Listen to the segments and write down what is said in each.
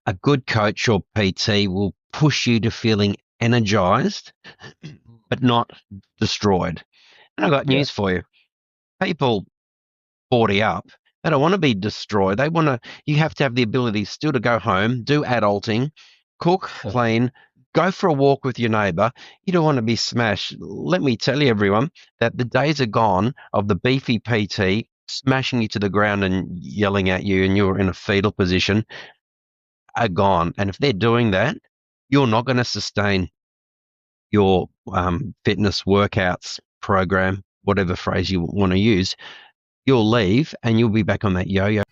a good coach or PT will push you to feeling energized, but not destroyed. And I've got Yeah. news for you. People 40 up, they don't want to be destroyed. You have to have the ability still to go home, do adulting, cook, clean, go for a walk with your neighbor. You don't want to be smashed. Let me tell you, everyone, that the days are gone of the beefy PT smashing you to the ground and yelling at you and you're in a fetal position are gone. And if they're doing that, you're not going to sustain your fitness workouts program, whatever phrase you want to use. You'll leave and you'll be back on that yo-yo.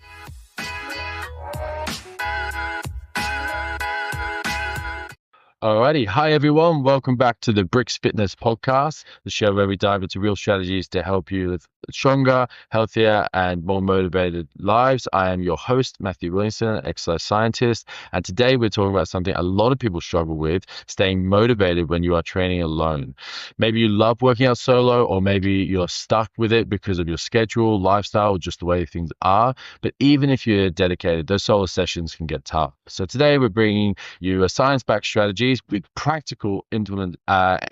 Alrighty. Hi, everyone. Welcome back to the BRIXX Fitness Podcast, the show where we dive into real strategies to help you live stronger, healthier, and more motivated lives. I am your host, Matthew Williamson, exercise scientist. And today we're talking about something a lot of people struggle with, staying motivated when you are training alone. Maybe you love working out solo, or maybe you're stuck with it because of your schedule, lifestyle, or just the way things are. But even if you're dedicated, those solo sessions can get tough. So today we're bringing you a science-backed strategies with practical implement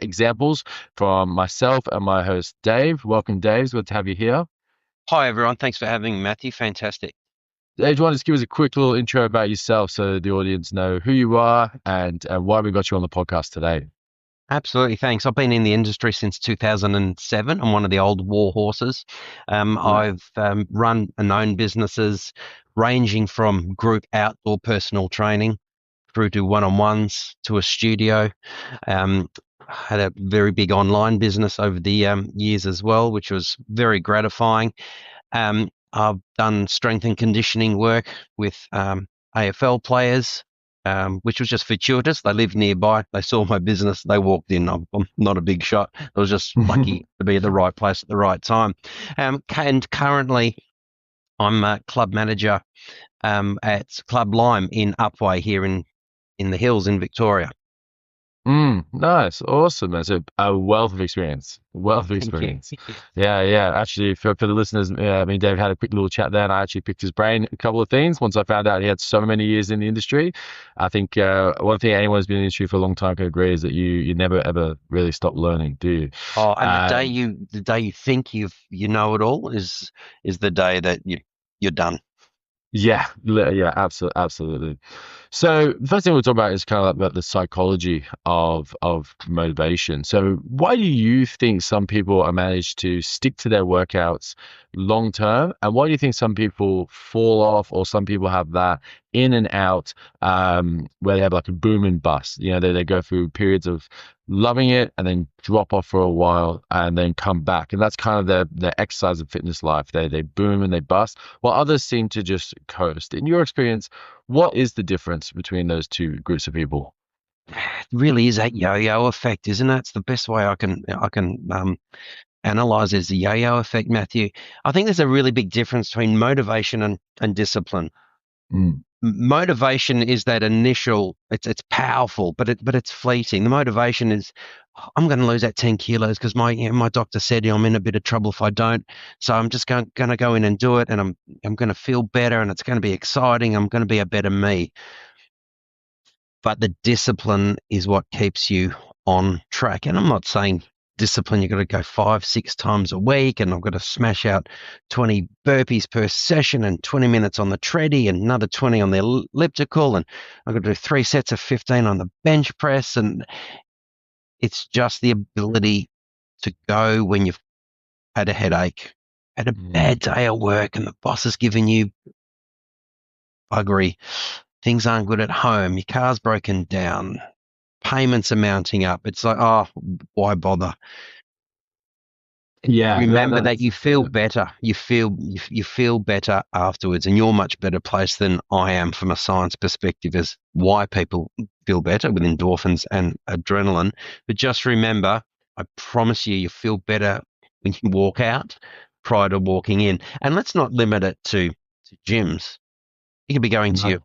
examples from myself and my host, Dave. Welcome, Dave. It's good to have you here. Hi, everyone. Thanks for having me, Matthew. Fantastic. Dave, do you want to just give us a quick little intro about yourself so the audience know who you are and why we got you on the podcast today? Absolutely. Thanks. I've been in the industry since 2007. I'm one of the old war horses. I've run and owned businesses ranging from group outdoor personal training through to one-on-ones to a studio. Had a very big online business over the years as well, which was very gratifying. I've done strength and conditioning work with AFL players, which was just fortuitous. They lived nearby. They saw my business. They walked in. I'm not a big shot. I was just lucky to be at the right place at the right time. And currently, I'm a club manager at Club Lime in Upwey here in the hills in Victoria. Nice. Awesome. That's a wealth of experience. Yeah. Actually, for the listeners, me and Dave had a quick little chat there, and I actually picked his brain a couple of things once I found out he had so many years in the industry. I think one thing anyone who's been in the industry for a long time can agree is that you never ever really stop learning, do you? Oh, and the day you think you know it all is the day that you're done. Yeah, absolutely. So the first thing we'll talk about is kind of about the psychology of motivation. So why do you think some people are managed to stick to their workouts long term, and why do you think some people fall off, or some people have that in and out where they have like a boom and bust? They go through periods of loving it and then drop off for a while and then come back, and that's kind of their exercise and fitness life. They boom and they bust, while others seem to just coast. In your experience, what is the difference between those two groups of people? It really is that yo-yo effect, isn't it? It's the best way I can analyze is the yo-yo effect, Matthew. I think there's a really big difference between motivation and discipline. Motivation is that initial, it's powerful, but it's fleeting. The motivation is, I'm going to lose that 10 kilos because my doctor said I'm in a bit of trouble if I don't. So I'm just going to go in and do it, and I'm going to feel better, and it's going to be exciting. I'm going to be a better me. But the discipline is what keeps you on track. And I'm not saying discipline, you've got to go 5-6 times a week, and I've got to smash out 20 burpees per session and 20 minutes on the treadie and another 20 on the elliptical, and I've got to do 3 sets of 15 on the bench press. And it's just the ability to go when you've had a headache, had a bad day at work, and the boss has given you buggery. Things aren't good at home. Your car's broken down. Payments are mounting up. It's like, oh, why bother? Yeah. Remember that you feel better. You feel better afterwards, and you're much better placed than I am from a science perspective as why people feel better with endorphins and adrenaline. But just remember, I promise you feel better when you walk out prior to walking in. And let's not limit it to gyms. You could be going to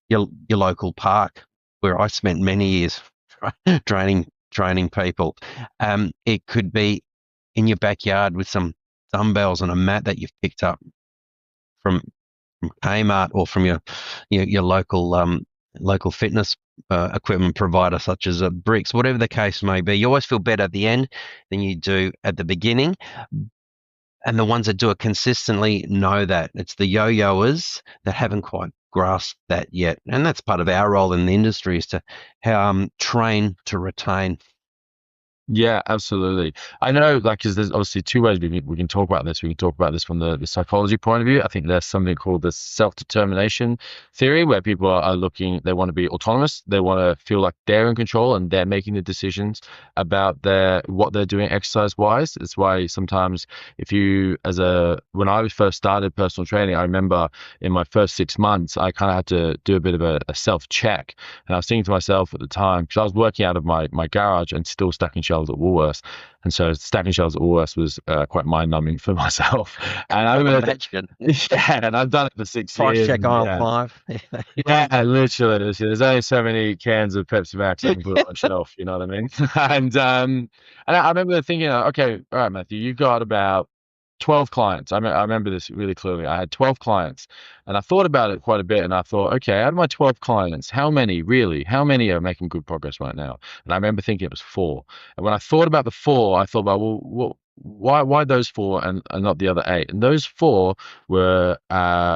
your local park, where I spent many years training people. It could be in your backyard with some dumbbells and a mat that you've picked up from Kmart or from your local local fitness equipment provider such as a BRIXX, whatever the case may be. You always feel better at the end than you do at the beginning. And the ones that do it consistently know that. It's the yo-yoers that haven't quite grasped that yet. And that's part of our role in the industry, is to train to retain. Yeah, absolutely. I know, like, because there's obviously two ways we can talk about this. We can talk about this from the psychology point of view. I think there's something called the self-determination theory, where people are looking, they want to be autonomous. They want to feel like they're in control and they're making the decisions about what they're doing exercise-wise. It's why sometimes when I first started personal training, I remember in my first 6 months, I kind of had to do a bit of a self-check. And I was thinking to myself at the time, because I was working out of my garage and still stacking shelves at Woolworths, and so stacking shelves at Woolworths was quite mind-numbing for myself. And I remember, yeah, and I've done it for 6 Price years. check aisle 5. Yeah, literally. There's only so many cans of Pepsi Max I can put on a shelf. You know what I mean? And I remember thinking, okay, all right, Matthew, you've got about 12 clients. I remember this really clearly. I had 12 clients, and I thought about it quite a bit. And I thought, okay, out of my 12 clients, how many are making good progress right now? And I remember thinking it was 4. And when I thought about the 4, I thought about, well, why those 4 and not the other 8? And those 4 were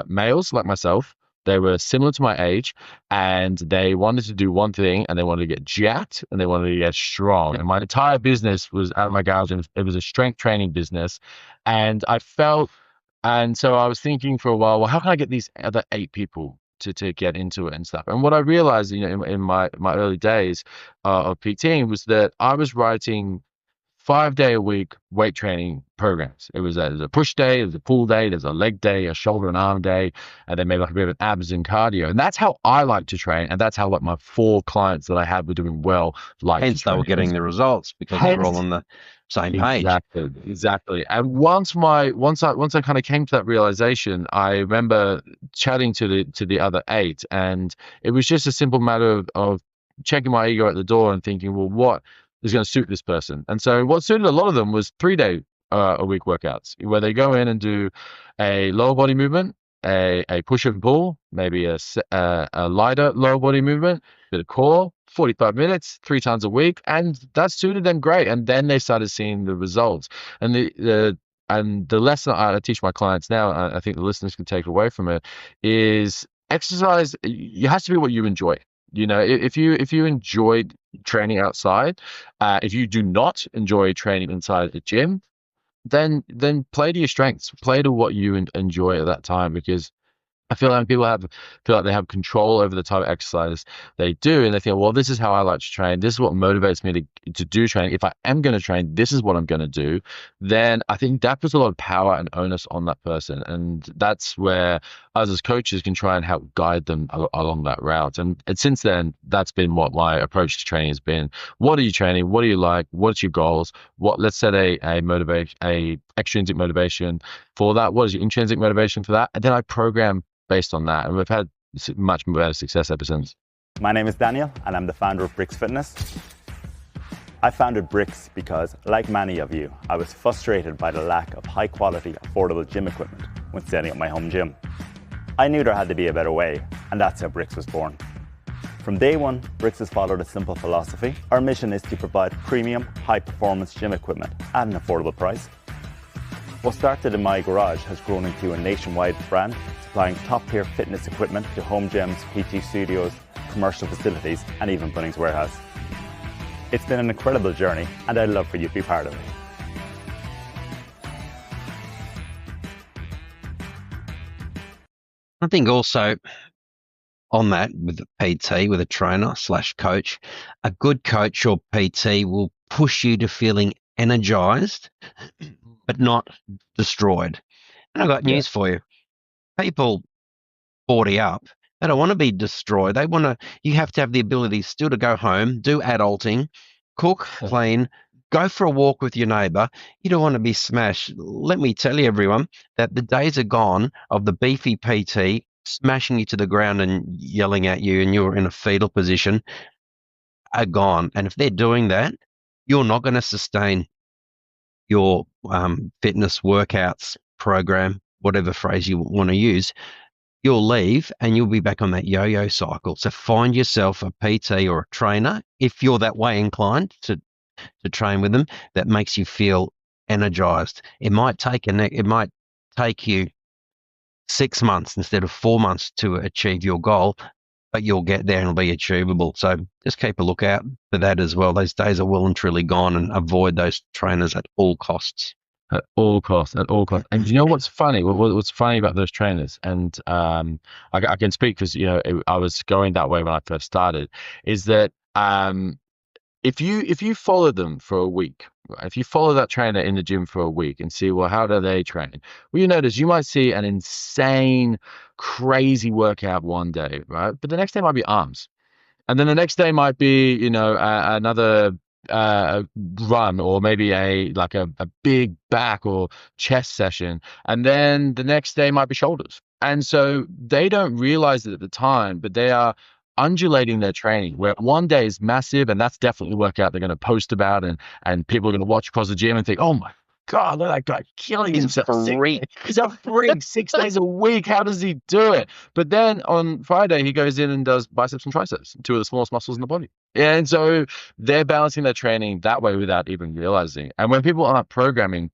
males like myself. They were similar to my age, and they wanted to do one thing, and they wanted to get jacked, and they wanted to get strong. And my entire business was out of my garage, and it was a strength training business. And so I was thinking for a while, well, how can I get these other 8 people to get into it and stuff? And what I realized, in my early days of PTing, was that I was writing 5-day-a-week weight training programs. It was a push day, it was a pull day, there's a leg day, a shoulder and arm day, and then maybe like a bit of an abs and cardio. And that's how I like to train, and that's how like my 4 clients that I had were doing well. Hence, they were getting the results because they were all on the same page. Exactly. And once I kind of came to that realization, I remember chatting to the other 8, and it was just a simple matter of checking my ego at the door and thinking, well, what is going to suit this person? And so what suited a lot of them was 3-day a week workouts, where they go in and do a lower body movement, a push and pull, maybe a lighter lower body movement, bit of core, 45 minutes, 3 times a week, and that suited them great. And then they started seeing the results. And the lesson I teach my clients now, I think the listeners can take away from it, is exercise. It has to be what you enjoy. If you enjoy training outside, if you do not enjoy training inside the gym, then play to your strengths, play to what you enjoy at that time, because I feel like people feel like they have control over the type of exercise they do, and they think, well, this is how I like to train. This is what motivates me to do training. If I am going to train, this is what I'm going to do. Then I think that puts a lot of power and onus on that person, and that's where us as coaches can try and help guide them along that route. And since then, that's been what my approach to training has been. What are you training? What do you like? What's your goals? Let's set a extrinsic motivation for that. What is your intrinsic motivation for that? And then I program based on that, and we've had much better success ever since. My name is Daniel, and I'm the founder of BRIXX Fitness. I founded BRIXX because, like many of you, I was frustrated by the lack of high-quality, affordable gym equipment when setting up my home gym. I knew there had to be a better way, and that's how BRIXX was born. From day one, BRIXX has followed a simple philosophy. Our mission is to provide premium, high-performance gym equipment at an affordable price. What started in my garage has grown into a nationwide brand, supplying top-tier fitness equipment to home gyms, PT studios, commercial facilities, and even Bunnings Warehouse. It's been an incredible journey, and I'd love for you to be part of it. I think also on that, with a PT, with a trainer / coach, a good coach or PT will push you to feeling energized, but not destroyed. And I've got news for you. People 40 up, they don't want to be destroyed. You have to have the ability still to go home, do adulting, cook, clean, go for a walk with your neighbor. You don't want to be smashed. Let me tell you, everyone, that the days are gone of the beefy PT smashing you to the ground and yelling at you and you're in a fetal position are gone. And if they're doing that, you're not going to sustain your fitness workouts program, whatever phrase you want to use, you'll leave and you'll be back on that yo-yo cycle. So find yourself a PT or a trainer, if you're that way inclined to train with them, that makes you feel energized. It might take you 6 months instead of 4 months to achieve your goal, but you'll get there and it'll be achievable. So just keep a lookout for that as well. Those days are well and truly gone, and avoid those trainers at all costs. At all costs, at all costs. And you know what's funny? What's funny about those trainers, and I can speak because I was going that way when I first started, is that if you follow them for a week, right, if you follow that trainer in the gym for a week and see, well, how do they train? Well, you notice you might see an insane, crazy workout one day, right? But the next day might be arms. And then the next day might be, another run, or maybe a big back or chest session. And then the next day might be shoulders. And so they don't realize it at the time, but they are undulating their training, where one day is massive, and that's definitely a workout they're going to post about, and people are going to watch across the gym and think, oh my God, look at that guy killing himself. He's a freak 6 days a week. How does he do it? But then on Friday, he goes in and does biceps and triceps, two of the smallest muscles in the body. And so they're balancing their training that way without even realizing. And when people aren't programming,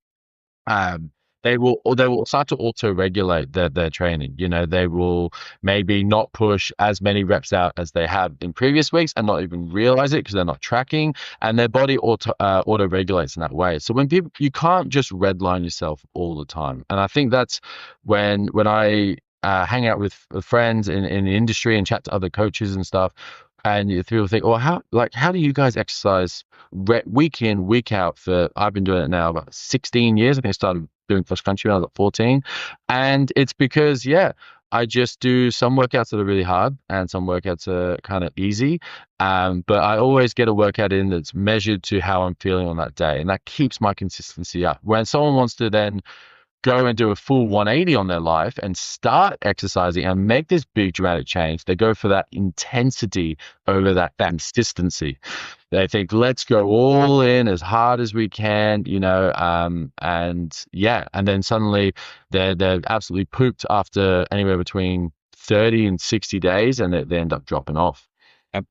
they will start to auto-regulate their training. They will maybe not push as many reps out as they have in previous weeks and not even realize it because they're not tracking, and their body auto-regulates in that way. So you can't just redline yourself all the time. And I think that's when I hang out with friends in the industry and chat to other coaches and stuff, and people think, well, how do you guys exercise week in, week out I've been doing it now about 16 years. I think I started doing cross country when I was 14. And it's because, I just do some workouts that are really hard and some workouts are kind of easy. But I always get a workout in that's measured to how I'm feeling on that day. And that keeps my consistency up. When someone wants to then go and do a full 180 on their life and start exercising and make this big dramatic change, they go for that intensity over that consistency. They think, let's go all in as hard as we can, and then suddenly they're absolutely pooped after anywhere between 30 and 60 days, and they end up dropping off.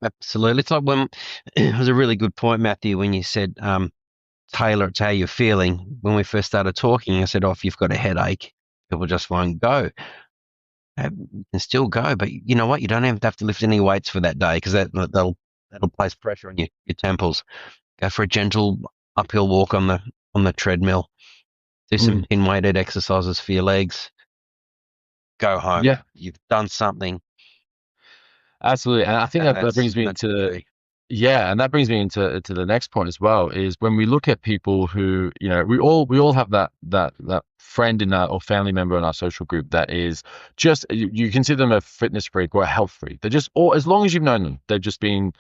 Absolutely. It's like it was a really good point, Matthew, when you said, tailor it to how you're feeling. When we first started talking, I said, if you've got a headache, people just won't go. You can still go, but you know what? You don't even have to lift any weights for that day, because that'll place pressure on your temples. Go for a gentle uphill walk on the treadmill. Do some pin-weighted exercises for your legs. Go home. Yeah, you've done something. Absolutely, and I think that brings me into. Yeah, and that brings me into the next point as well, is when we look at people who, we all have that friend in our, or family member in our social group that is just, you consider them a fitness freak or a health freak. They're just, or as long as you've known them, they've just been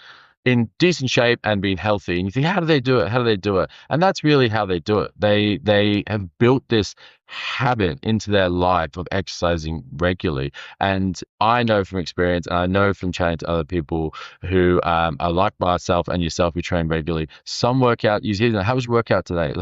in decent shape and being healthy. And you think, how do they do it? How do they do it? And that's really how they do it. They have built this habit into their life of exercising regularly. And I know from experience, and I know from chatting to other people who are like myself and yourself, who train regularly, some workout, you see, how was your workout today?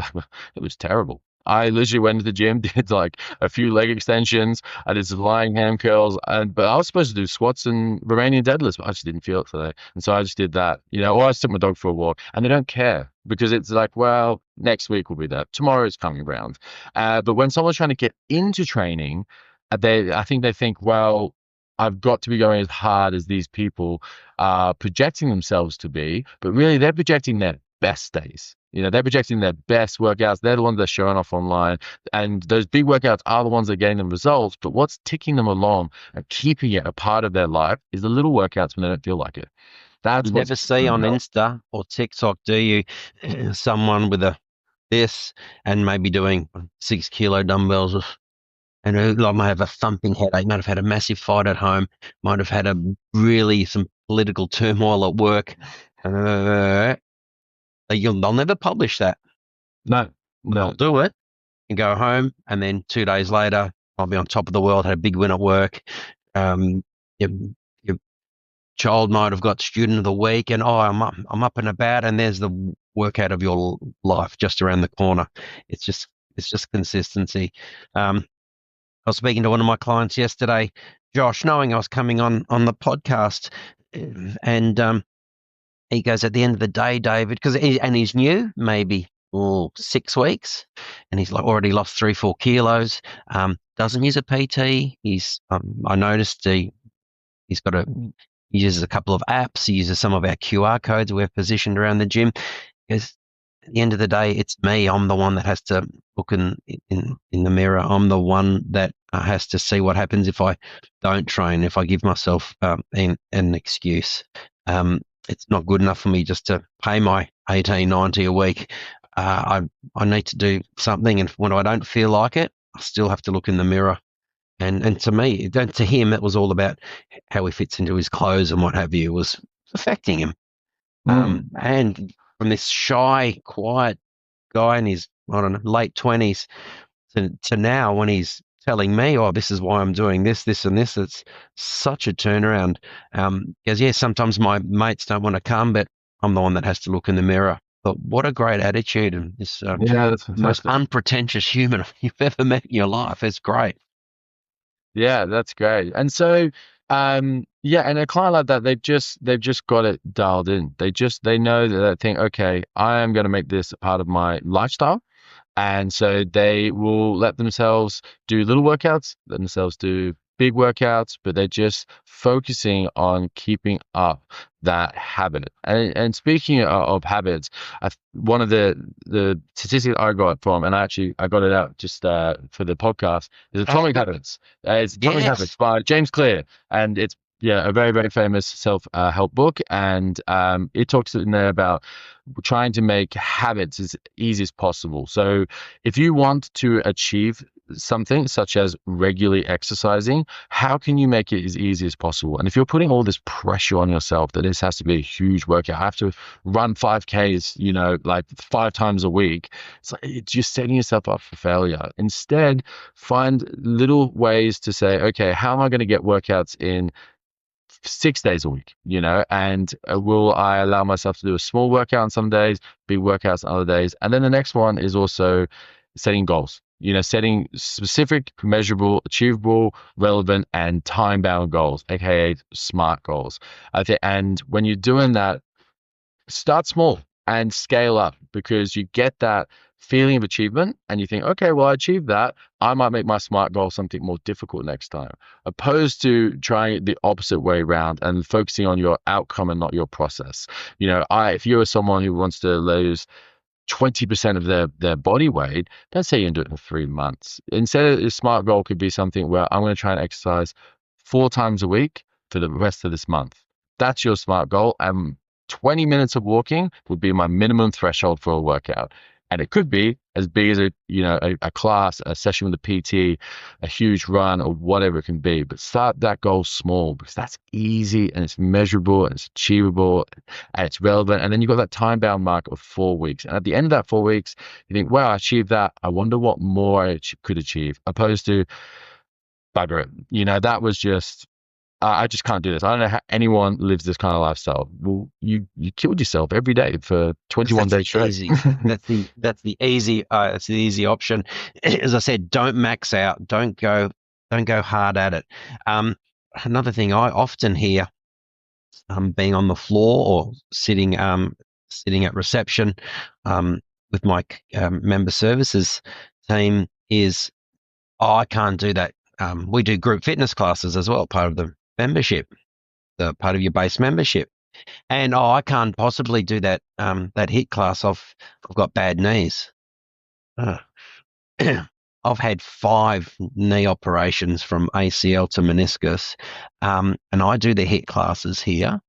It was terrible. I literally went to the gym, did like a few leg extensions, I did some lying ham curls, but I was supposed to do squats and Romanian deadlifts, but I just didn't feel it today. And so I just did that, or I just took my dog for a walk, and they don't care, because it's like, well, next week will be that. Tomorrow's coming around. But when someone's trying to get into training, I think they think, well, I've got to be going as hard as these people are projecting themselves to be, but really they're projecting their best days. They're projecting their best workouts. They're the ones they're showing off online. And those big workouts are the ones that are getting them results. But what's ticking them along and keeping it a part of their life is the little workouts when they don't feel like it. That's you never see on Insta or TikTok, do you? Someone with this and maybe doing 6 kilo dumbbells, and I might have a thumping headache, might have had a massive fight at home, might have had some political turmoil at work. They'll never publish that. No. They'll do it and go home, and then 2 days later, I'll be on top of the world, had a big win at work. Your child might have got student of the week, and I'm up and about, and there's the workout of your life just around the corner. It's just consistency. I was speaking to one of my clients yesterday, Josh, knowing I was coming on the podcast, and he goes, at the end of the day, David, and he's new, maybe 6 weeks, and he's like already lost 3-4 kilos. Doesn't use a PT. I noticed he uses a couple of apps. He uses some of our QR codes we've positioned around the gym. Because at the end of the day, it's me. I'm the one that has to look in the mirror. I'm the one that has to see what happens if I don't train, if I give myself an excuse. It's not good enough for me just to pay my $18.90 a week. I need to do something, and when I don't feel like it, I still have to look in the mirror. And to him, it was all about how he fits into his clothes and what have you. It was affecting him. And from this shy, quiet guy in his, I don't know, late 20s to now, when he's telling me, oh, this is why I'm doing this, and this, it's such a turnaround. Because, yeah, sometimes my mates don't want to come, but I'm the one that has to look in the mirror. But what a great attitude, and this that's most unpretentious human you've ever met in your life. It's great. Yeah, that's great. And so, yeah, and a client like that, they've just got it dialed in. They know that they think, okay, I am going to make this a part of my lifestyle. And so they will let themselves do little workouts, let themselves do big workouts, but they're just focusing on keeping up that habit. And speaking of habits, one of the statistics I got from, and I got it out just for the podcast, is Atomic Habits. It's Atomic Habits by James Clear, and it's a very, very famous self-help book, and it talks in there about trying to make habits as easy as possible. So if you want to achieve something such as regularly exercising, how can you make it as easy as possible? And if you're putting all this pressure on yourself that this has to be a huge workout, I have to run 5Ks, like 5 times a week, it's just setting yourself up for failure. Instead, find little ways to say, okay, how am I going to get workouts in 6 days a week, and will I allow myself to do a small workout on some days, big workouts on other days? And then the next one is also setting goals, setting specific, measurable, achievable, relevant, and time-bound goals, aka SMART goals. And when you're doing that, start small and scale up, because you get that feeling of achievement and you think, okay, well, I achieved that. I might make my SMART goal something more difficult next time, opposed to trying it the opposite way around and focusing on your outcome and not your process. If you're someone who wants to lose 20% of their body weight, don't say you can do it in 3 months. Instead, a SMART goal could be something where I'm going to try and exercise 4 times a week for the rest of this month. That's your SMART goal. And 20 minutes of walking would be my minimum threshold for a workout. And it could be as big as a class, a session with a PT, a huge run, or whatever it can be. But start that goal small, because that's easy and it's measurable and it's achievable and it's relevant. And then you've got that time-bound mark of 4 weeks. And at the end of that 4 weeks, you think, wow, I achieved that. I wonder what more I could achieve, opposed to, bugger it. That was just, I just can't do this. I don't know how anyone lives this kind of lifestyle. Well, you killed yourself every day for 21 days straight. Easy. That's the easy option. As I said, don't max out. Don't go hard at it. Another thing I often hear, being on the floor or sitting at reception with my member services team, is, oh, I can't do that. We do group fitness classes as well, part of the membership, the part of your base membership. And I can't possibly do that HIIT class. I've got bad knees. I've had 5 knee operations from ACL to meniscus, and I do the HIIT classes here,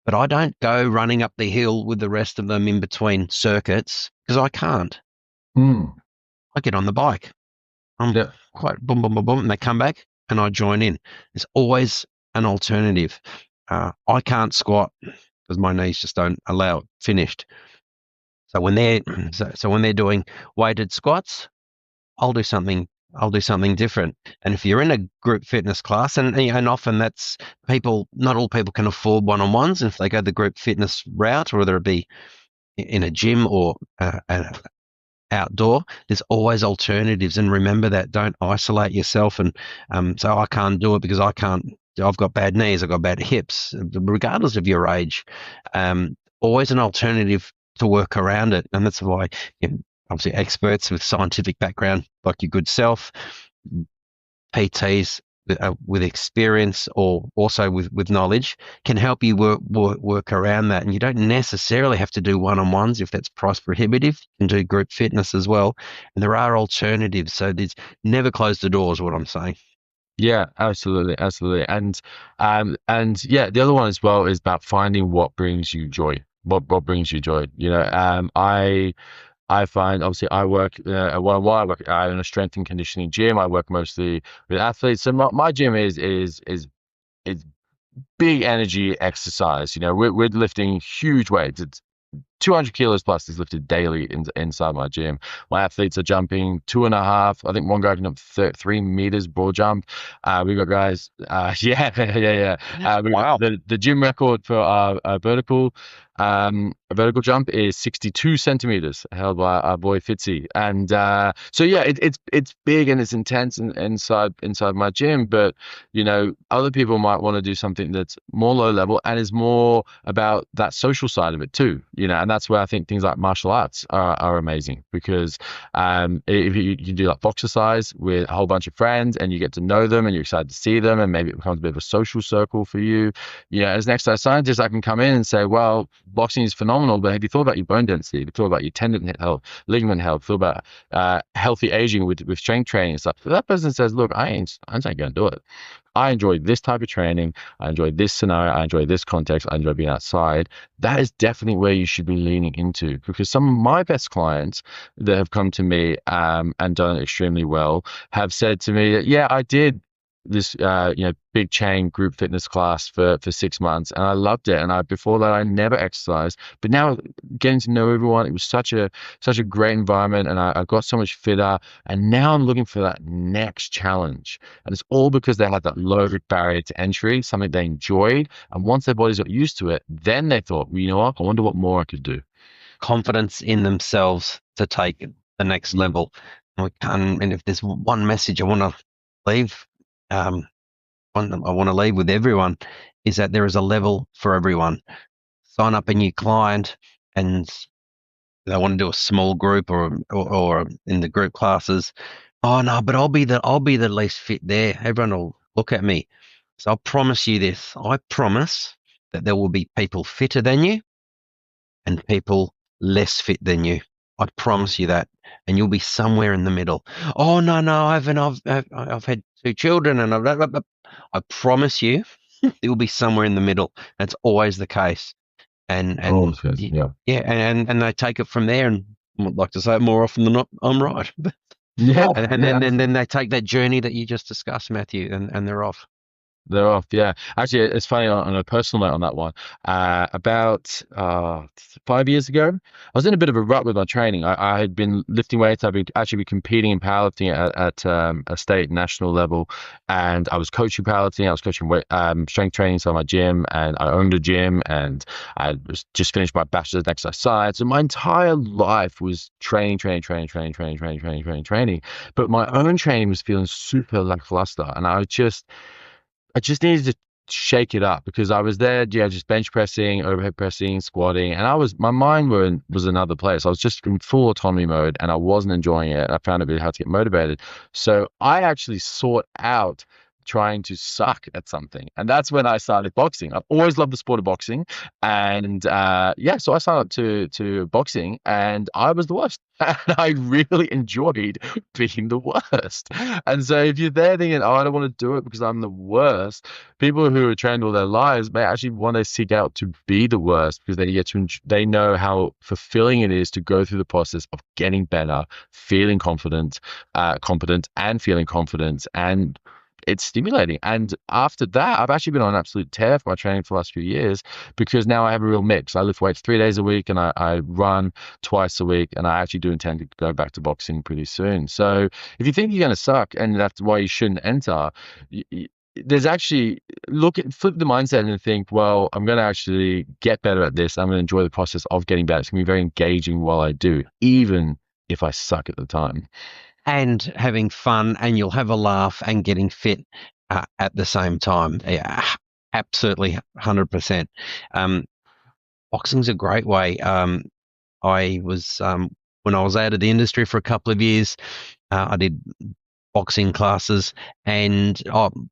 but I don't go running up the hill with the rest of them in between circuits, because I can't. I get on the bike. I'm quite boom, boom, boom, boom, and they come back and I join in. There's always an alternative. I can't squat because my knees just don't allow it finished. So when they're doing weighted squats, I'll do something different. And if you're in a group fitness class, and often that's not all people can afford one-on-ones. If they go the group fitness route, whether it be in a gym or outdoor, there's always alternatives. And remember that. Don't isolate yourself and so I can't do it because I've got bad knees, I've got bad hips, regardless of your age. Always an alternative to work around it. And that's why, obviously, experts with scientific background, like your good self, PTs with experience or also with knowledge, can help you work around that. And you don't necessarily have to do one-on-ones if that's price prohibitive. You can do group fitness as well. And there are alternatives. So there's never close the doors, what I'm saying. Yeah, absolutely. And yeah, the other one as well is about finding what brings you joy. What brings you joy? I find, obviously, I work at one-on-one. I work in a strength and conditioning gym. I work mostly with athletes. So my gym is big energy exercise. We're lifting huge weights. It's 200 kilos plus is lifted daily inside my gym. My athletes are jumping 2.5. I think one guy can jump 3 meters broad jump. We've got guys, yeah. Wow. The gym record for our vertical jump is 62 centimeters, held by our boy Fitzy. And so yeah, it's big and it's intense inside my gym. But other people might want to do something that's more low level and is more about that social side of it too. And that's where I think things like martial arts are amazing, because if you do like boxercise with a whole bunch of friends and you get to know them and you're excited to see them, and maybe it becomes a bit of a social circle for you. As an exercise scientist, I can come in and say, well, boxing is phenomenal, but have you thought about your bone density? Have you thought about your tendon health, ligament health? Thought about healthy aging with strength training and stuff? If that person says, look, I ain't going to do it. I enjoy this type of training. I enjoy this scenario. I enjoy this context. I enjoy being outside. That is definitely where you should be leaning into, because some of my best clients that have come to me and done extremely well have said to me, yeah, I did this big chain group fitness class for 6 months and I loved it, and before that I never exercised, but now getting to know everyone, it was such a great environment, and I got so much fitter, and now I'm looking for that next challenge. And it's all because they had that low barrier to entry, something they enjoyed, and once their bodies got used to it, then they thought, well, you know what, I wonder what more I could do. Confidence in themselves to take the next level. And if there's one message I want to leave, I want to leave with everyone, is that there is a level for everyone. Sign up a new client and they want to do a small group or in the group classes. Oh no, but I'll be the least fit there. Everyone will look at me. So I promise you this. I promise that there will be people fitter than you and people less fit than you. I promise you that, and you'll be somewhere in the middle. Oh no, I've had 2 children, and I promise you, it will be somewhere in the middle. That's always the case, and and they take it from there. And I'd like to say it more often than not, I'm right. Yeah, and then they take that journey that you just discussed, Matthew, and they're off. They're off, yeah. Actually, it's funny, on a personal note on that one. About 5 years ago, I was in a bit of a rut with my training. I had been lifting weights. I'd been competing in powerlifting at a state and national level, and I was coaching powerlifting. I was coaching strength training inside my gym, and I owned a gym, and I was just finished my bachelor's in exercise science. So my entire life was training. But my own training was feeling super lackluster, and I just needed to shake it up, because I was there, just bench pressing, overhead pressing, squatting, and my mind was another place. I was just in full autonomy mode, and I wasn't enjoying it. I found it really hard to get motivated. So I actually sought out trying to suck at something, and that's when I started boxing. I've always loved the sport of boxing, and so I signed up to boxing, and I was the worst. And I really enjoyed being the worst. And so if you're there thinking, oh, I don't want to do it because I'm the worst, people who are trained all their lives may actually want to seek out to be the worst, because they know how fulfilling it is to go through the process of getting better, feeling competent, and feeling confident, and it's stimulating. And after that, I've actually been on an absolute tear for my training for the last few years, because now I have a real mix. I lift weights 3 days a week, and I run twice a week, and I actually do intend to go back to boxing pretty soon. So if you think you're going to suck and that's why you shouldn't enter, there's actually flip the mindset and think, well, I'm going to actually get better at this. I'm going to enjoy the process of getting better. It's going to be very engaging while I do, even if I suck at the time. And having fun, and you'll have a laugh and getting fit at the same time. Yeah, absolutely, 100%. Boxing's a great way. I was when I was out of the industry for a couple of years, I did boxing classes, and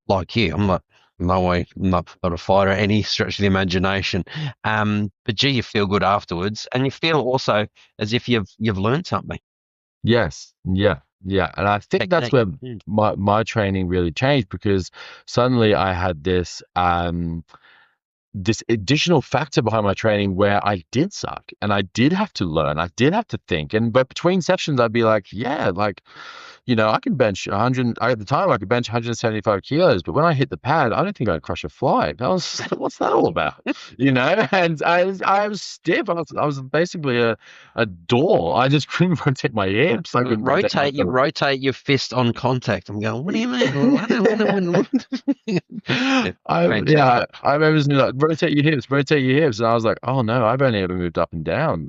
like you, I'm like, no way, I'm not a fighter at any stretch of the imagination. But gee, you feel good afterwards, and you feel also as if you've learned something. Yes, yeah, and I think that's where my training really changed, because suddenly I had this this additional factor behind my training where I did suck and I did have to learn, I did have to think, but between sessions I'd be like, yeah, like, I can bench 100. At the time, I could bench 175 kilos, but when I hit the pad, I don't think I'd crush a fly. What's that all about? And I was stiff. I was basically a door. I just couldn't rotate my hips. I couldn't rotate your fist on contact. I'm going, what do you mean? I remember like, rotate your hips, and I was like, oh no, I've only ever moved up and down,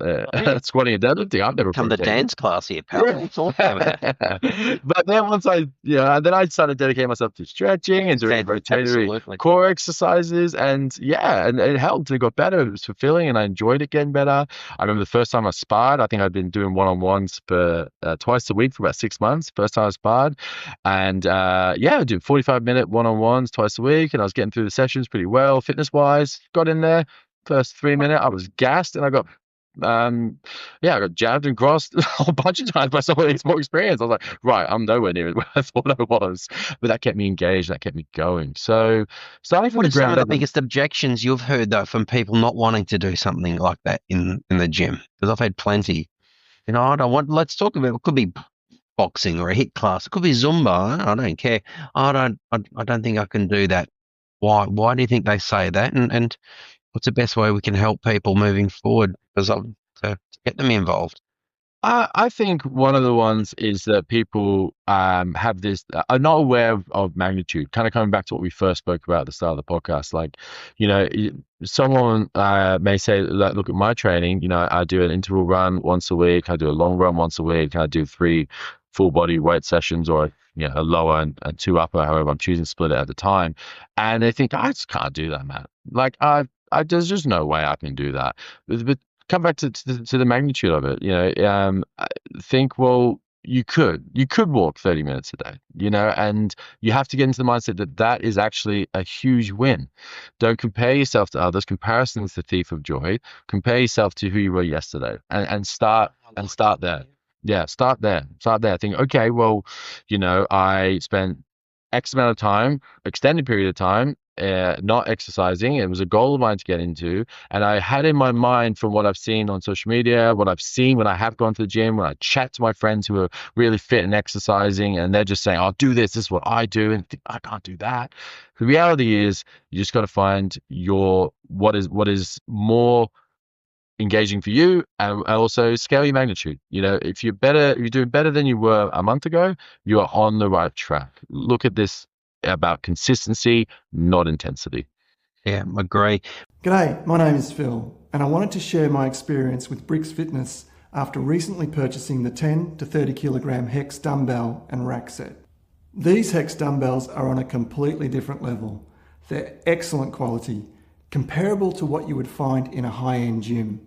squatting and deadlifting. I've never come the dance class here, pal. But then once then I started dedicating myself to stretching and doing rotatory core exercises, and it helped. It got better. It was fulfilling, and I enjoyed it getting better. I remember the first time I sparred. I think I'd been doing one-on-ones for twice a week for about 6 months. First time I sparred, and I do 45-minute one-on-ones twice a week, and I was getting through the sessions pretty well, fitness-wise. Got in there, first 3 minutes, I was gassed, and I got I got jabbed and crossed a whole bunch of times by someone who's more experienced. I was like, right, I'm nowhere near where I thought I was. But that kept me engaged, that kept me going. So starting from the ground. What are some of the biggest objections you've heard, though, from people not wanting to do something like that in the gym? Because I've had plenty. Let's talk about, it could be boxing or a HIIT class. It could be Zumba. I don't care. I don't think I can do that. Why do you think they say that? And what's the best way we can help people moving forward to get them involved? I think one of the ones is that people have this, are not aware of magnitude, kind of coming back to what we first spoke about at the start of the podcast. Like, someone may say, look at my training, I do an interval run once a week, I do a long run once a week, I do 3 full body weight sessions, or a lower and 2 upper, however I'm choosing to split it at the time. And they think, I just can't do that, man. Like, there's just no way I can do that. But come back to the magnitude of it. Think, well, you could walk 30 minutes a day, and you have to get into the mindset that is actually a huge win. Don't compare yourself to others. Comparison is the thief of joy. Compare yourself to who you were yesterday, and start there. Yeah, start there. Think, okay, well, I spent X amount of time, extended period of time, not exercising. It was a goal of mine to get into, and I had in my mind, from what I've seen on social media, what I've seen when I have gone to the gym, when I chat to my friends who are really fit and exercising, and they're just saying, I'll do this is what I do, and think, I can't do that. The reality is, you just got to find what is more engaging for you, and also scale your magnitude. If you're doing better than you were a month ago, you are on the right track. Look at this about consistency, not intensity. Yeah, I agree. G'day, my name is Phil, and I wanted to share my experience with BRIXX Fitness after recently purchasing the 10 to 30 kilogram Hex dumbbell and rack set. These Hex dumbbells are on a completely different level. They're excellent quality, comparable to what you would find in a high-end gym.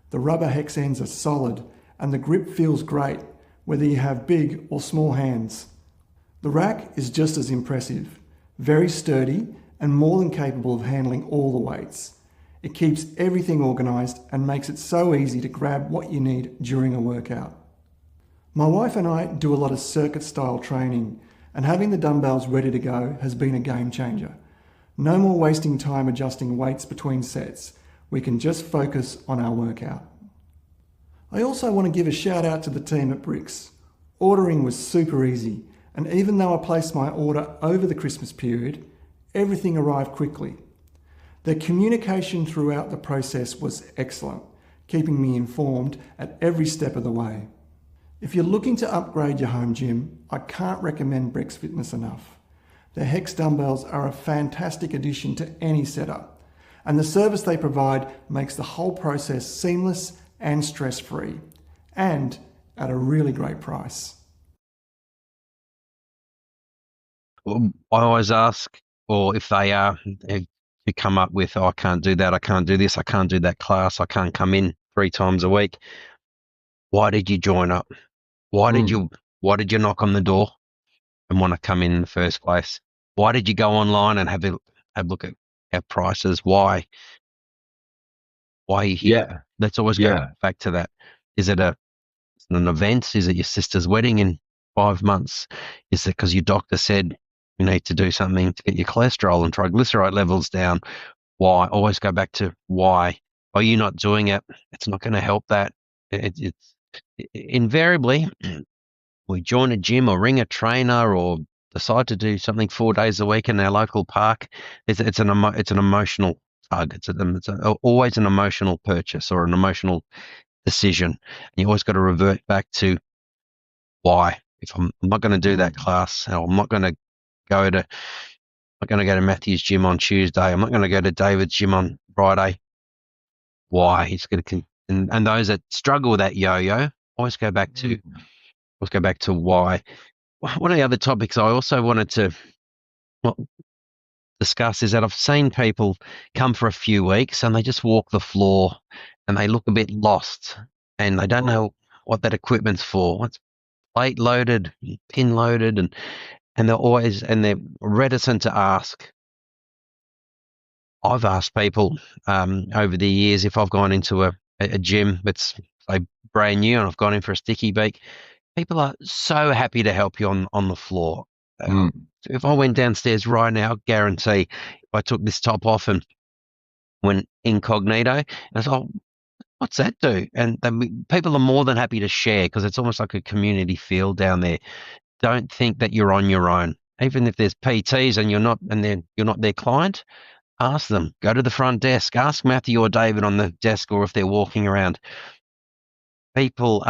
The rubber hex ends are solid, and the grip feels great, whether you have big or small hands. The rack is just as impressive, very sturdy and more than capable of handling all the weights. It keeps everything organised and makes it so easy to grab what you need during a workout. My wife and I do a lot of circuit style training, and having the dumbbells ready to go has been a game changer. No more wasting time adjusting weights between sets. We can just focus on our workout. I also want to give a shout out to the team at BRIXX. Ordering was super easy, and even though I placed my order over the Christmas period, everything arrived quickly. Their communication throughout the process was excellent, keeping me informed at every step of the way. If you're looking to upgrade your home gym, I can't recommend BRIXX Fitness enough. Their Hex dumbbells are a fantastic addition to any setup, and the service they provide makes the whole process seamless and stress-free. And at a really great price. I always ask, or if they are, you come up with, oh, I can't do that, I can't do this, I can't do that class, I can't come in 3 times a week. Why did you join up? Why did you knock on the door and want to come in the first place? Why did you go online and have a look at our prices? Why are you here? Yeah. Let's always go back to that. Is it an event? Is it your sister's wedding in 5 months? Is it because your doctor said you need to do something to get your cholesterol and triglyceride levels down? Why? Always go back to why. Are you not doing it? It's not going to help that. It's invariably, we join a gym or ring a trainer or decide to do something 4 days a week in our local park. It's an emotional tug. It's always an emotional purchase or an emotional decision. And you always got to revert back to why. If I'm not going to do that class, or I'm not going to go to Matthew's gym on Tuesday, I'm not going to go to David's gym on Friday. Why? He's going to, and those that struggle with that yo-yo, always go back to why. One of the other topics I also wanted to discuss is that I've seen people come for a few weeks and they just walk the floor and they look a bit lost and they don't know what that equipment's for. What's plate loaded, pin loaded, and they're reticent to ask. I've asked people over the years if I've gone into a gym that's brand new and I've gone in for a sticky beak. People are so happy to help you on the floor. If I went downstairs right now, I guarantee if I took this top off and went incognito, and I said, oh, what's that do? And people are more than happy to share because it's almost like a community feel down there. Don't think that you're on your own. Even if there's PTs and you're not their client, ask them. Go to the front desk. Ask Matthew or David on the desk, or if they're walking around. People,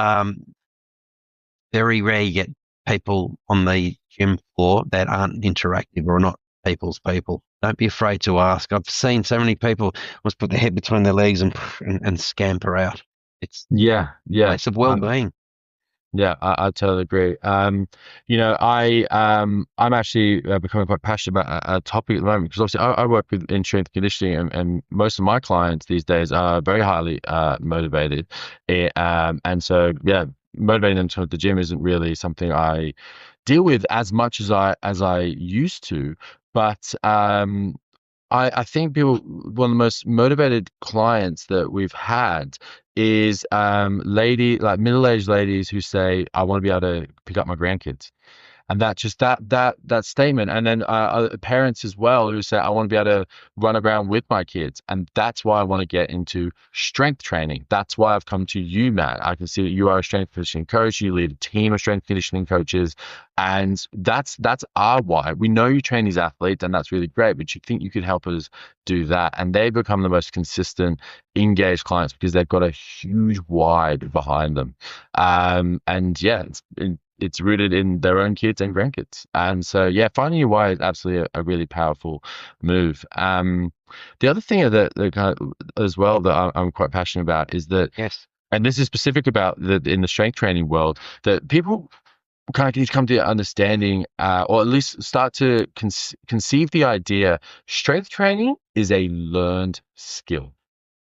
very rare you get people on the gym floor that aren't interactive or not people's people. Don't be afraid to ask. I've seen so many people almost put their head between their legs and scamper out. It's a place of well-being. I totally agree. I'm actually becoming quite passionate about a topic at the moment because obviously I work in strength and conditioning, and most of my clients these days are very highly motivated, and so motivating them to go to the gym isn't really something I deal with as much as I used to, but I think one of the most motivated clients that we've had is middle-aged ladies who say, I want to be able to pick up my grandkids. And that statement, and then parents as well who say, I want to be able to run around with my kids, and that's why I want to get into strength training. That's why I've come to you, Matt. I can see that you are a strength conditioning coach. You lead a team of strength conditioning coaches, and that's our why. We know you train these athletes, and that's really great. But you think you could help us do that, and they become the most consistent, engaged clients because they've got a huge why behind them. It's rooted in their own kids and grandkids. And so, finding your why is absolutely a really powerful move. The other thing that kind of, as well, that I'm quite passionate about is that, and this is specific about in the strength training world, that people kind of need to come to understanding, or at least start to conceive the idea, strength training is a learned skill.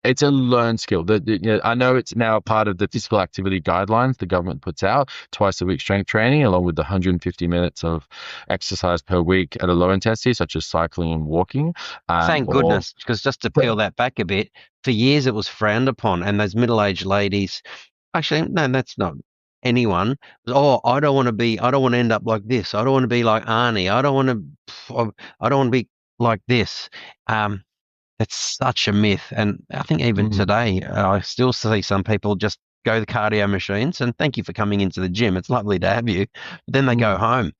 It's a learned skill. I know it's now a part of the physical activity guidelines the government puts out, twice a week strength training, along with the 150 minutes of exercise per week at a low intensity, such as cycling and walking. Thank goodness, because just to peel that back a bit, for years it was frowned upon, and those middle-aged ladies, actually, no, that's not anyone. Oh, I don't want to end up like this. I don't want to be like Arnie. I don't want to be like this. That's such a myth. And I think even today, I still see some people just go the cardio machines, and thank you for coming into the gym. It's lovely to have you. But then they go home,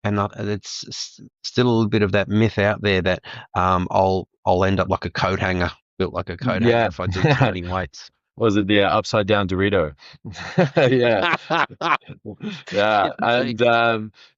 and it's still a little bit of that myth out there that I'll end up like a coat hanger, built like a coat hanger if I do 20 weights. Was it the upside down Dorito? Yeah. Yeah,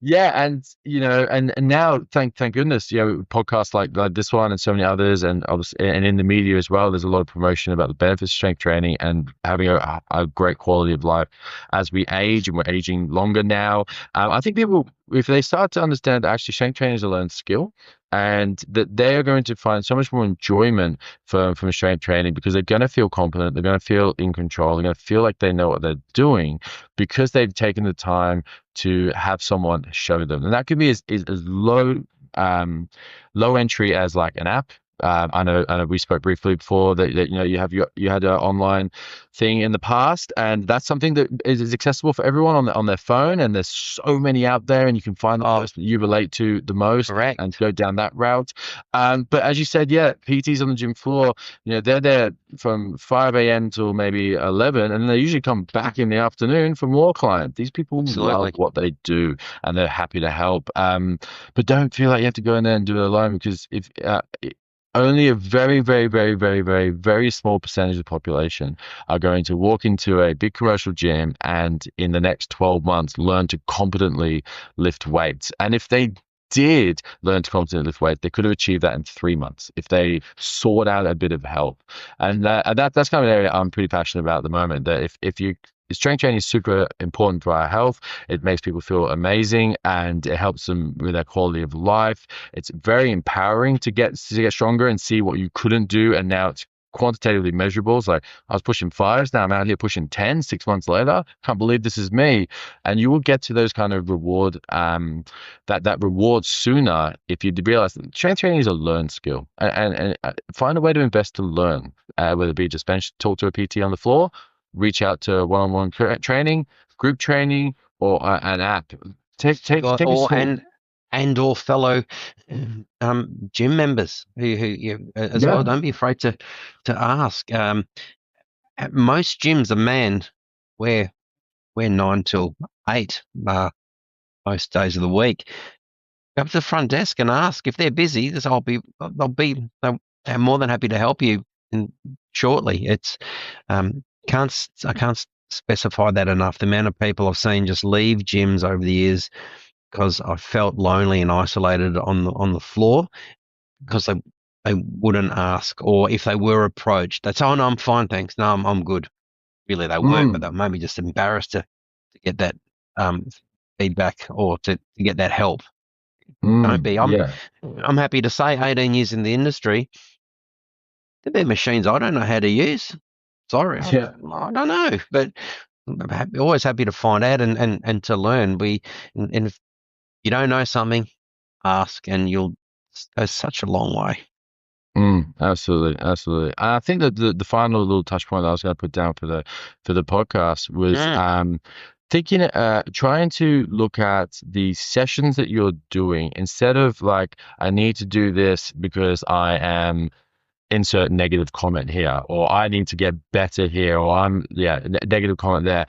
Yeah, and yeah, and and now, thank goodness, podcasts like this one and so many others, and obviously, and in the media as well, there's a lot of promotion about the benefits of strength training and having a great quality of life as we age, and we're aging longer now. I think people, if they start to understand that actually strength training is a learned skill, and that they are going to find so much more enjoyment from strength training, because they're going to feel confident, they're going to feel in control, they're going to feel like they know what they're doing, because they've taken the time to have someone show them. And that could be as low entry as like an app. I know we spoke briefly before that you had an online thing in the past, and that's something that is accessible for everyone on their phone. And there's so many out there, and you can find the person that you relate to the most, correct, and go down that route. But as you said, PTs on the gym floor, they're there from 5 a.m. till maybe 11, and they usually come back in the afternoon for more clients. These people love what they do, and they're happy to help. But don't feel like you have to go in there and do it alone, because if only a very, very, very, very, very, very small percentage of the population are going to walk into a big commercial gym and in the next 12 months learn to competently lift weights. And if they did learn to competently lift weight, they could have achieved that in 3 months if they sought out a bit of help. And that's kind of an area I'm pretty passionate about at the moment. That if you strength training is super important for our health. It makes people feel amazing, and it helps them with their quality of life. It's very empowering to get stronger and see what you couldn't do, and now it's quantitatively measurable. It's like, I was pushing 5s, now I'm out here pushing 10 6 months later. Can't believe this is me. And you will get to those kind of reward, that reward sooner, if you realize that strength training is a learned skill, and find a way to invest to learn, whether it be just talk to a PT on the floor, reach out to one-on-one training, group training, or an app. Or fellow gym members who as well. Don't be afraid to ask. At most gyms are manned. We're 9 till 8 most days of the week. Go up to the front desk and ask if they're busy. They're more than happy to help you shortly. It's I can't specify that enough. The amount of people I've seen just leave gyms over the years because I felt lonely and isolated on the floor, because they wouldn't ask, or if they were approached, they'd say, "Oh no, I'm fine, thanks. No, I'm good." Really, they weren't, but they were maybe just embarrassed to get that feedback, or to get that help. Don't be. I'm happy to say, 18 years in the industry, there are machines I don't know how to use. Sorry, I don't know, but I'm always happy to find out and to learn. And if you don't know something, ask, and you'll go such a long way. Absolutely. I think that the final little touch point that I was going to put down for the podcast was thinking, trying to look at the sessions that you're doing, instead of like, I need to do this because I am insert negative comment here, or I need to get better here, or I'm negative comment there.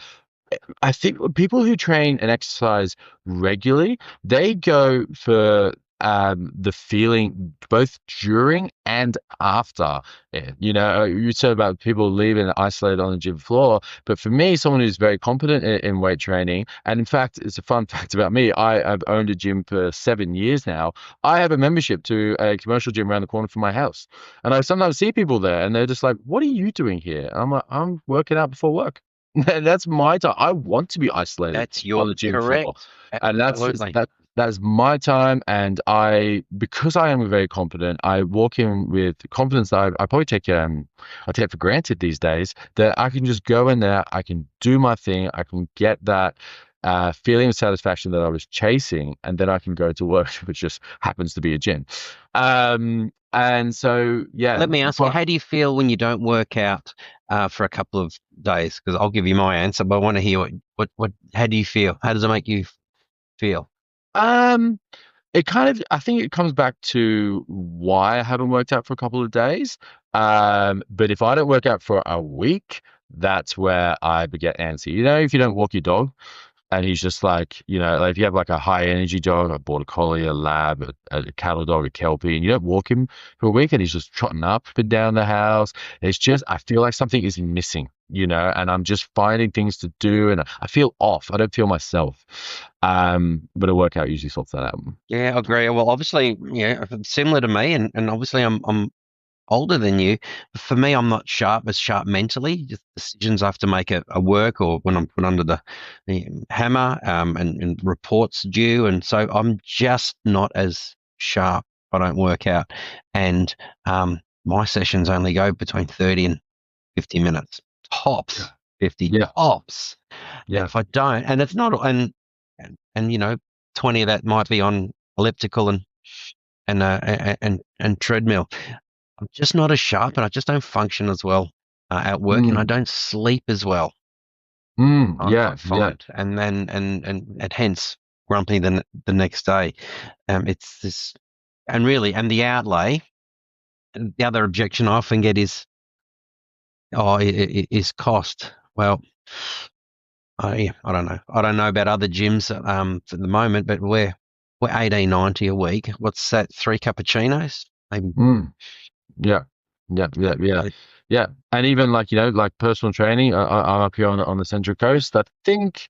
I think people who train and exercise regularly, they go for the feeling both during and after. You said about people leaving isolated on the gym floor, but for me, someone who's very competent in weight training, and in fact, it's a fun fact about me, I have owned a gym for 7 years now. I have a membership to a commercial gym around the corner from my house, and I sometimes see people there and they're just like, "What are you doing here?" And I'm like, "I'm working out before work." That's my time. I want to be isolated. That's your on the gym correct floor. And that is my time, and because I am very confident, I walk in with confidence that I probably take for granted these days, that I can just go in there, I can do my thing, I can get that feeling of satisfaction that I was chasing, and then I can go to work, which just happens to be a gym. And so, Let me ask you, how do you feel when you don't work out for a couple of days? Because I'll give you my answer, but I want to hear how do you feel? How does it make you feel? It kind of, I think it comes back to why I haven't worked out for a couple of days. But if I don't work out for a week, that's where I get antsy. If you don't walk your dog, And he's just like, like if you have like a high energy dog, I bought a collie, a lab, a cattle dog, a kelpie, and you don't walk him for a week and he's just trotting up and down the house. It's just, I feel like something is missing, and I'm just finding things to do and I feel off. I don't feel myself. But a workout usually sorts that out. Yeah, I agree. Well, obviously, similar to me, and obviously I'm older than you. For me, I'm not as sharp mentally. Just decisions I have to make at work or when I'm put under the hammer, and reports due, and so I'm just not as sharp. I don't work out, and my sessions only go between 30 and 50 minutes tops. 50 tops. Yeah. And if I don't, and it's not, and 20 of that might be on elliptical and treadmill. I'm just not as sharp, and I just don't function as well at work, and I don't sleep as well. I find, and then and hence grumpy the next day. It's this, and really, and the outlay. And the other objection I often get is, is cost. Well, I don't know. I don't know about other gyms at the moment, but we're $18.90 a week. What's that? 3 cappuccinos? Maybe. Yeah. And even like personal training, I'm up here on the Central Coast. I think,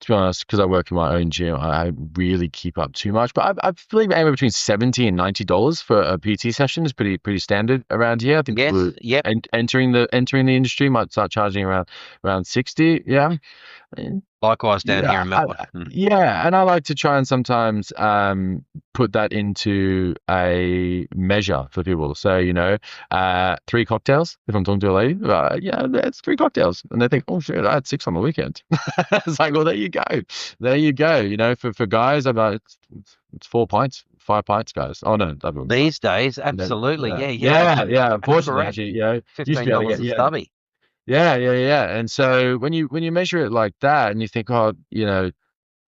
to be honest, because I work in my own gym, I really keep up too much. But I believe anywhere between $70 and $90 for a PT session is pretty standard around here. I think and entering the industry might start charging around 60. Yeah. Likewise down here in Melbourne. And I like to try and sometimes put that into a measure for people. So, 3 cocktails, if I'm talking to a lady, that's 3 cocktails. And they think, oh, shit, I had 6 on the weekend. It's like, well, there you go. For guys, it's 4 pints, 5 pints, guys. Oh, no. These days, absolutely. Unfortunately, actually, $15 a stubby. Yeah. And so when you measure it like that and you think,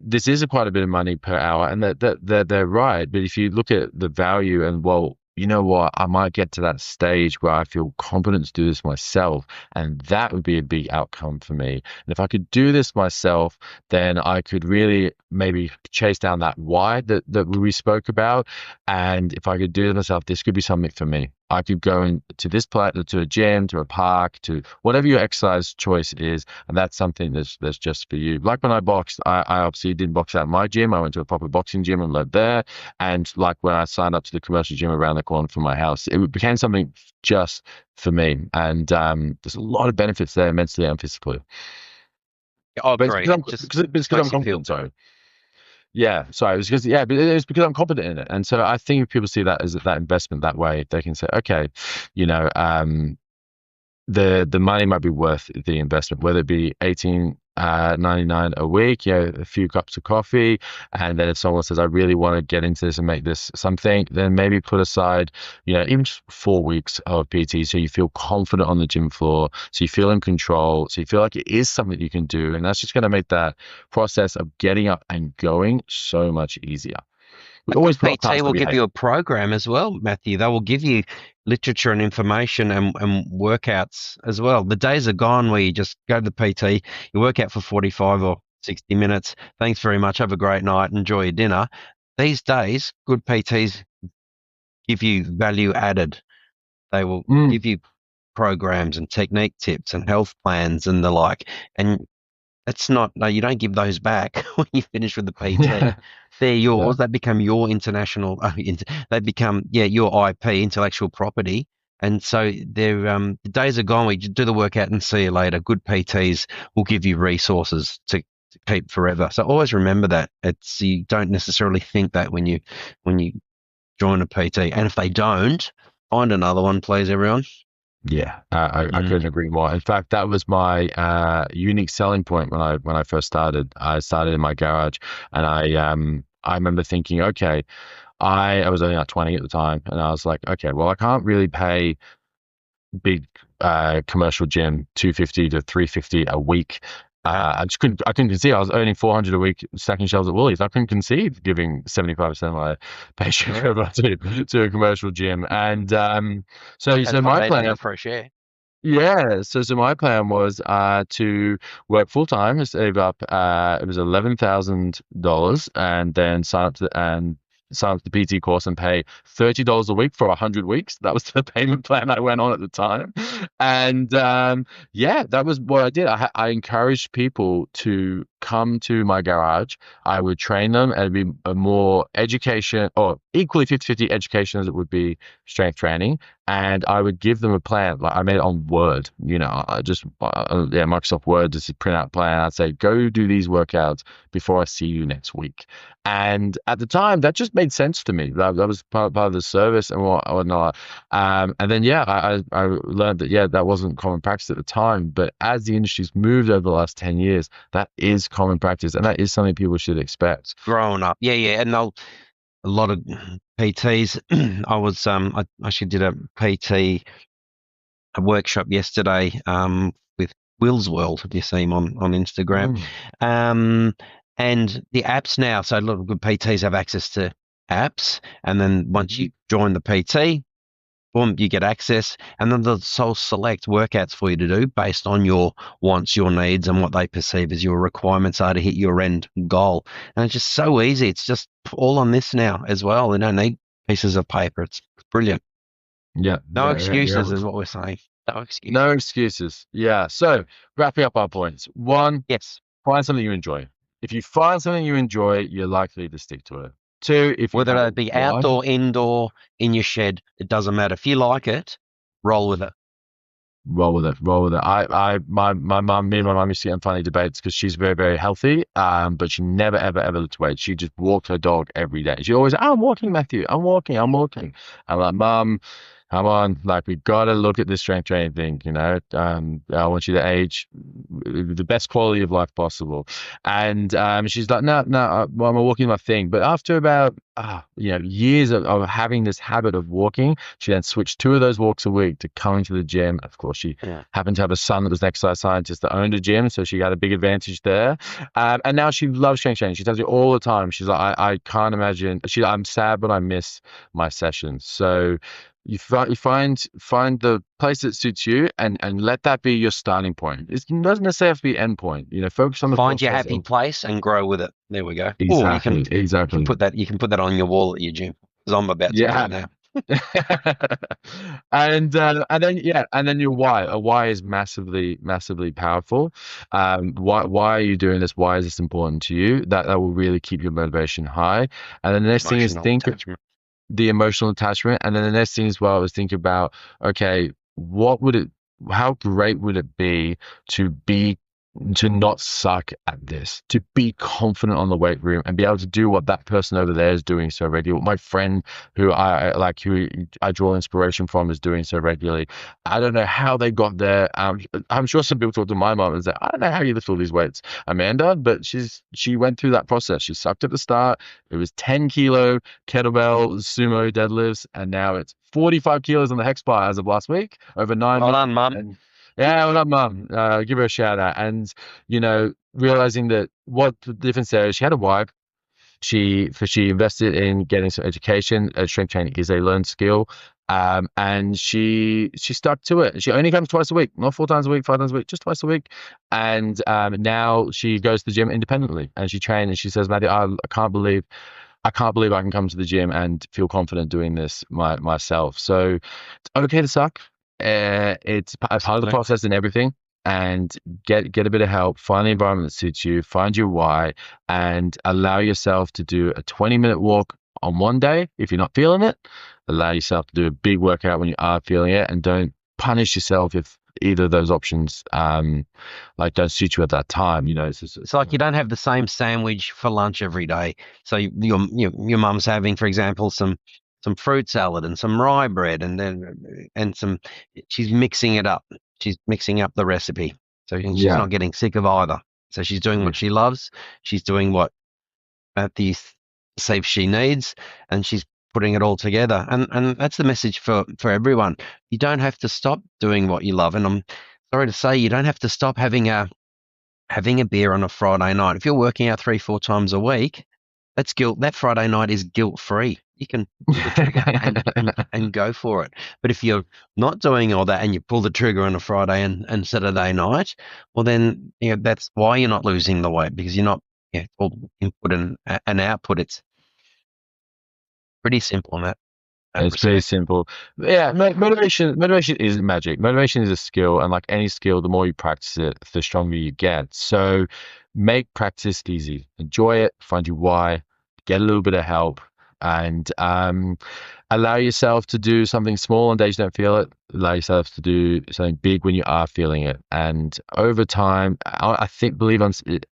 this is quite a bit of money per hour, and that they're right. But if you look at the value and, well, you know what, I might get to that stage where I feel confident to do this myself, and that would be a big outcome for me. And if I could do this myself, then I could really maybe chase down that why that we spoke about. And if I could do it myself, this could be something for me. I could go into this place, to a gym, to a park, to whatever your exercise choice is, and that's something that's just for you. Like when I boxed, I obviously didn't box out in my gym. I went to a proper boxing gym and led there. And like when I signed up to the commercial gym around the corner from my house, it became something just for me. And there's a lot of benefits there, mentally and physically. Oh, great! Because I'm confident. Sorry. Yeah, sorry. It was because I'm confident in it, and so I think if people see that as that investment that way, they can say, okay, the money might be worth the investment, whether it be $18.99 a week, a few cups of coffee, and then if someone says, I really want to get into this and make this something, then maybe put aside, even just 4 weeks of PT, so you feel confident on the gym floor, so you feel in control, so you feel like it is something you can do, and that's just going to make that process of getting up and going so much easier. PT will give you a program as well, Matthew. They will give you literature and information and workouts as well. The days are gone where you just go to the PT, you work out for 45 or 60 minutes. Thanks very much. Have a great night. Enjoy your dinner. These days, good PTs give you value added. They will give you programs and technique tips and health plans and the like. And you don't give those back when you finish with the PT. They're yours. They become your international. They become your IP, intellectual property. And so the days are gone. We do the workout and see you later. Good PTs will give you resources to keep forever. So always remember that. You don't necessarily think that when you join a PT. And if they don't, find another one, please, everyone. Yeah, I couldn't agree more. In fact, that was my unique selling point when I first started. I started in my garage, and I remember thinking, okay, I was only like 20 at the time, and I was like, okay, well, I can't really pay big commercial gym $250 to $350 a week. I couldn't conceive. I was earning $400 a week stacking shelves at Woolies. I couldn't conceive giving 75% of my paycheck over to a commercial gym. And so my plan for a share. Yeah, so my plan was to work full time, save up it was $11,000, and then sign up to the PT course and pay $30 a week for 100 weeks. That was the payment plan I went on at the time, and yeah, that was what I did. I encouraged people to come to my garage. I would train them, and it'd be a more education, or equally 50-50 education as it would be strength training. And I would give them a plan. Like I made it on Word, Microsoft Word, just a printout plan. I'd say, go do these workouts before I see you next week. And at the time, that just made sense to me. That was part of the service and whatnot. And then, I learned that, that wasn't common practice at the time. But as the industry's moved over the last 10 years, that is common practice. And that is something people should expect. Growing up. Yeah. And a lot of PTs. I actually did a PT workshop yesterday with Will's World. If you see him on Instagram, and the apps now. So a lot of good PTs have access to apps, and then once you join the PT, boom, you get access, and then they'll select workouts for you to do based on your wants, your needs, and what they perceive as your requirements are to hit your end goal. And it's just so easy. It's just all on this now as well. They don't need pieces of paper. It's brilliant. Yeah. No excuses is what we're saying. No excuses. No excuses. Yeah. So wrapping up our points. 1, Yes. find something you enjoy. If you find something you enjoy, you're likely to stick to it. 2, whether it be outdoor, indoor, in your shed, it doesn't matter. If you like it, roll with it. Roll with it. My mum, me and my mum used to get in funny debates because she's very, very healthy, but she never, ever lifted weights. She just walked her dog every day. She always, I'm walking, Matthew. I'm walking. I'm like, Mum, come on, like we gotta look at this strength training thing, I want you to age the best quality of life possible. And she's like, no, I'm walking my thing. But after about years of having this habit of walking, she then switched 2 of those walks a week to coming to the gym. Of course, she happened to have a son that was an exercise scientist that owned a gym, so she got a big advantage there. And now she loves strength training. She tells me all the time. She's like, I can't imagine. I'm sad, but I miss my sessions. So you find the place that suits you and let that be your starting point. It doesn't necessarily have to be end point. Focus on the find your happy place and grow with it. There we go. Exactly. You can put that on your wall at your gym. Because I'm about to do it now. and then your why. A why is massively powerful. Why are you doing this? Why is this important to you? That will really keep your motivation high. And then the next thing is the emotional attachment. And then the next thing as well is think about, okay, how great would it be to not suck at this, to be confident on the weight room and be able to do what that person over there is doing so regularly. My friend who I draw inspiration from is doing so regularly. I don't know how they got there. I'm sure some people talk to my mom and say, I don't know how you lift all these weights, Amanda, but she went through that process. She sucked at the start. It was 10 kilo kettlebell sumo deadlifts, and now it's 45 kilos on the hex bar as of last week, over 9 months. Well done, Mum. Yeah, well done, Mum. Give her a shout out. And, realizing that what the difference there is, she had a why. She invested in getting some education. Strength training is a learned skill. And she stuck to it. She only comes twice a week, not 4 times a week, 5 times a week, just twice a week. And now she goes to the gym independently and she trains and she says, Matthew, I can't believe I can come to the gym and feel confident doing this myself. So it's okay to suck. It's part of the process and everything, and get a bit of help, find the environment that suits you, find your why, and allow yourself to do a 20-minute walk on one day. If you're not feeling it, allow yourself to do a big workout when you are feeling it, and don't punish yourself if either of those options don't suit you at that time. It's like you don't have the same sandwich for lunch every day. So your mum's having, for example, some fruit salad and some rye bread, and she's mixing it up. She's mixing up the recipe. So she's not getting sick of either. So she's doing what she loves. She's doing what Matthew says she needs, and she's putting it all together. And that's the message for everyone. You don't have to stop doing what you love. And I'm sorry to say, you don't have to stop having a beer on a Friday night. If you're working out 3-4 times a week, that Friday night is guilt-free. you can pull the trigger and go for it. But if you're not doing all that and you pull the trigger on a Friday and Saturday night, well then that's why you're not losing the weight, because you're not all input and output. It's pretty simple in that. It's pretty simple. Yeah, motivation isn't magic. Motivation is a skill, and like any skill, the more you practice it, the stronger you get. So make practice easy. Enjoy it. Find your why. Get a little bit of help, and allow yourself to do something small on days you don't feel it. Allow yourself to do something big when you are feeling it. And over time, I believe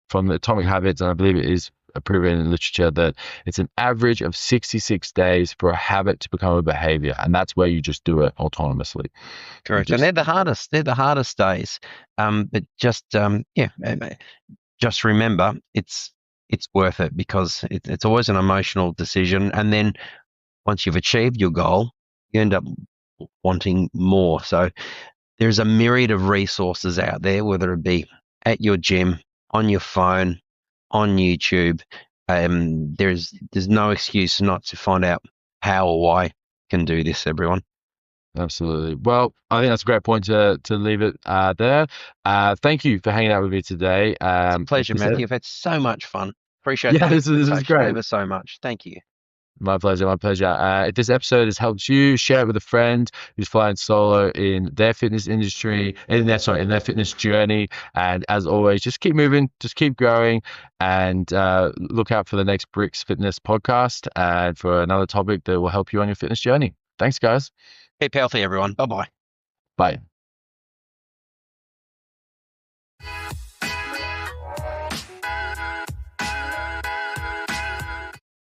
from the Atomic Habits, and I believe it is proven in literature, that it's an average of 66 days for a habit to become a behavior, and that's where you just do it autonomously. Correct. And they're the hardest days. But just remember, it's worth it, because it's always an emotional decision, and then once you've achieved your goal, you end up wanting more. So there's a myriad of resources out there, whether it be at your gym, on your phone, on YouTube. There's no excuse not to find out how or why you can do this, everyone. Absolutely. Well, I think that's a great point to leave it there. Thank you for hanging out with me today. It's a pleasure, Matthew. You've had so much fun. Appreciate it. Yeah, this is great. Ever so much. Thank you. My pleasure. If this episode has helped you, share it with a friend who's flying solo in their fitness industry, in their fitness journey. And as always, just keep moving, just keep growing, and look out for the next BRIXX Fitness podcast and for another topic that will help you on your fitness journey. Thanks, guys. Keep healthy, everyone. Bye-bye. Bye.